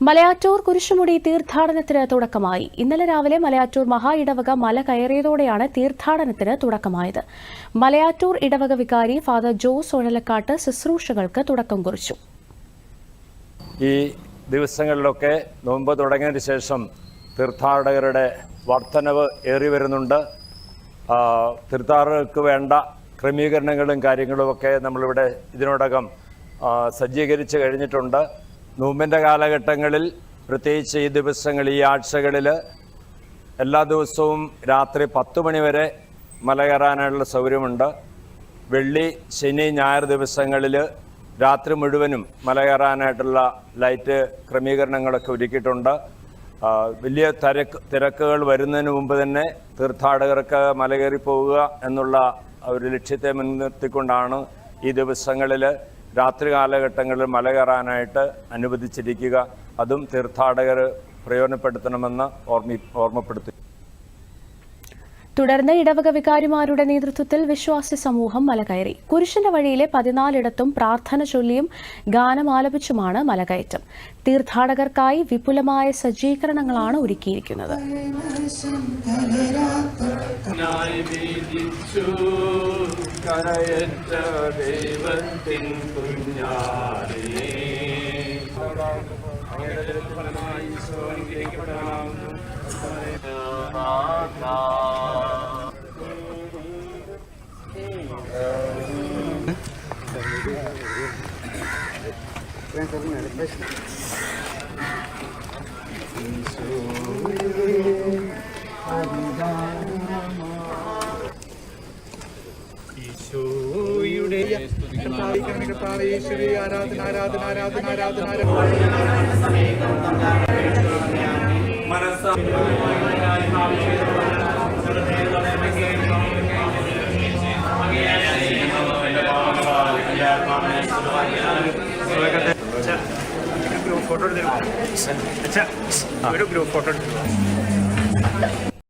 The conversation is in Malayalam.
മലയാറ്റൂർ കുരിശുമുടി തീർത്ഥാടനത്തിന് തുടക്കമായി. ഇന്നലെ രാവിലെ മലയാറ്റൂർ മഹാ ഇടവക മല കയറിയതോടെയാണ് തീർത്ഥാടനത്തിന് തുടക്കമായത്. മലയാറ്റൂർ ഇടവക വികാരി ഫാദർ ജോസ് ഒഴലക്കാട്ട് ശുശ്രൂഷകൾക്ക് തുടക്കം കുറിച്ചു. ഈ ദിവസങ്ങളിലൊക്കെ നോമ്പ് തുടങ്ങിയതിന് ശേഷം തീർത്ഥാടകരുടെ വർധനവ് ഏറി വരുന്നുണ്ട്. തീർത്ഥാടകർക്ക് വേണ്ട ക്രമീകരണങ്ങളും കാര്യങ്ങളുമൊക്കെ നമ്മളിവിടെ ഇതിനോടകം സജ്ജീകരിച്ച് കഴിഞ്ഞിട്ടുണ്ട്. നോമ്പിൻ്റെ കാലഘട്ടങ്ങളിൽ പ്രത്യേകിച്ച് ഈ ദിവസങ്ങൾ, ഈ ആഴ്ചകളിൽ എല്ലാ ദിവസവും രാത്രി 10 മണി വരെ മല കയറാനുള്ള സൗകര്യമുണ്ട്. വെള്ളി, ശനി, ഞായർ ദിവസങ്ങളിൽ രാത്രി മുഴുവനും മല കയറാനായിട്ടുള്ള ലൈറ്റ് ക്രമീകരണങ്ങളൊക്കെ ഒരുക്കിയിട്ടുണ്ട്. വലിയ തിരക്കുകൾ വരുന്നതിന് മുമ്പ് തന്നെ തീർത്ഥാടകർക്ക് മല കയറി പോവുക എന്നുള്ള ഒരു ലക്ഷ്യത്തെ മുൻനിർത്തിക്കൊണ്ടാണ് ഈ ദിവസങ്ങളിൽ രാത്രി കാലഘട്ടങ്ങളിൽ മല കയറാനായിട്ട് അനുവദിച്ചിരിക്കുക. അതും തീർത്ഥാടകർ പ്രയോജനപ്പെടുത്തണമെന്ന് ഓർമ്മപ്പെടുത്തി. തുടർന്ന് ഇടവക വികാരിമാരുടെ നേതൃത്വത്തിൽ വിശ്വാസി സമൂഹം മല കയറി. കുരിശിന്റെ വഴിയിലെ 14 പ്രാർത്ഥന ചൊല്ലിയും ഗാനമാലപിച്ചുമാണ് മലകയറ്റം. തീർത്ഥാടകർക്കായി വിപുലമായ സജ്ജീകരണങ്ങളാണ് ഒരുക്കിയിരിക്കുന്നത്. फोटो